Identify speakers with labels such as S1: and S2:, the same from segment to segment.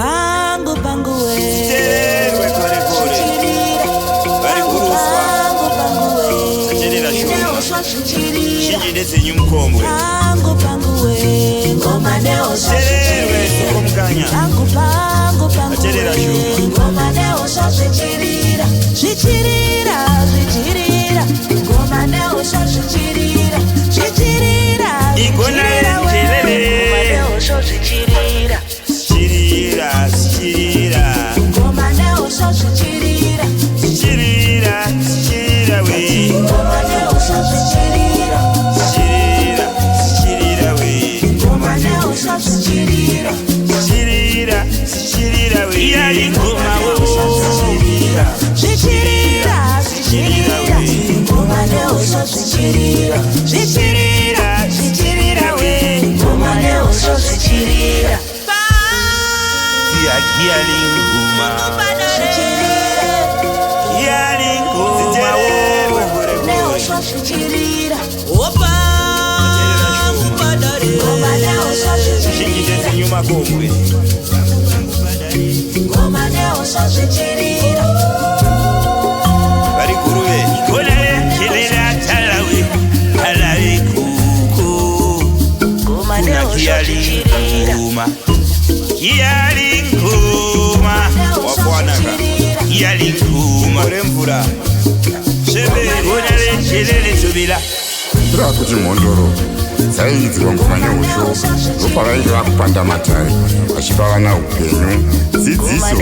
S1: pangu pangu we
S2: Terwe kore kore Bari kuruswa Ajerera shoma Shinji ndetse nyumkombwe
S1: pangu pangu we ngoma neo
S2: Terwe soko mkanya
S1: pangu pangu pangu
S2: Ajerera shoma
S1: ngoma neo shichirira shichirira shichirira ngoma neo shichirira shichirira
S2: Igona yenjelele
S1: ngoma neo shichirira
S2: Shirira, shirira
S1: ngoma neo shichirira
S2: Shirira, shirira we
S1: ngoma neo shichirira
S2: Shirira, shirira we
S1: ngoma neo shichirira
S2: Shirira, shirira we Yali ngoma wo Shirira,
S1: shichirira shichirira ngoma neo shichirira shichirira shichirira we ngoma neo shichirira
S2: yali ngoma Yali ngoma wo
S1: neo shichirira
S2: Shinji ndetse nyuma kombwe
S1: ngoma neo shichirira
S2: Bari kuruwe Ikolale kelera talawe Talawe kuko
S1: ngoma neo
S2: Kiyali
S1: shichirira
S2: ngoma Kiyali ngoma Wapwanaka Kiyali ngoma Mvura Shebe Ikolale kelere subila
S3: Kuti mhondoro dzaiidzirwa ngoma neusho ndopavainge vakupanda matai vachipa vana upenyu dzidziso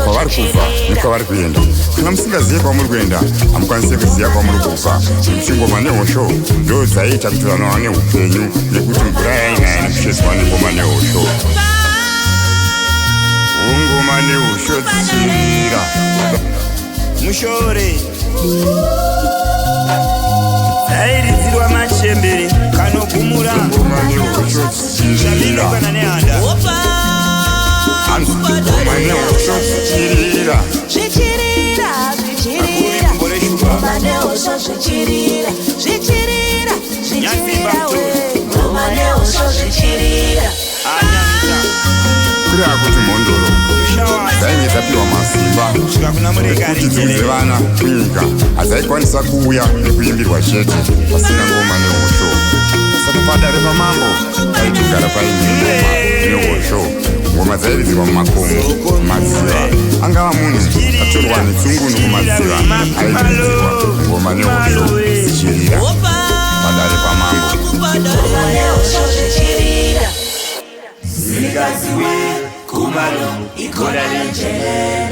S3: kwavari kubva nekwavari kuenda. Kana musingazive kwamuri kuenda hamukwanisi kuziva kwamuri kubva. Nokuti ngoma neusho ndo dzaiita kuti vana vane upenyu nekuti mvura yainaya nekusheswa nengoma neusho. Ngoma neusho dzichirira
S2: Mushore Airidzirwa mashembere kanogumura
S3: ngoma neusho dzichirira
S2: Shabika nehanda
S3: ngoma neusho dzichirira
S1: shichirira shichirira ngoma neo shichirira shichirira shichirira we ngoma neo shichirira
S2: Anyamita
S3: kureva kuti mhondoro dzainge dzapiwa masimba
S2: Svika kuna murekari
S3: kuti dziudze vana kunyika hadzaikwanisa kuuya nekuimbirwa chete pasina ngoma neusho. Saka padare pamambo paitogara paine ngoma neusho. Ngoma dzairidzirwa mumakomo madziva, angava munhu atorwa netsungunu kumadziva airidzirwa ngoma neusho dzichirira padare pamambo.
S1: ngoma neo shichirira
S2: Zikaziwe kumalo ikolale njele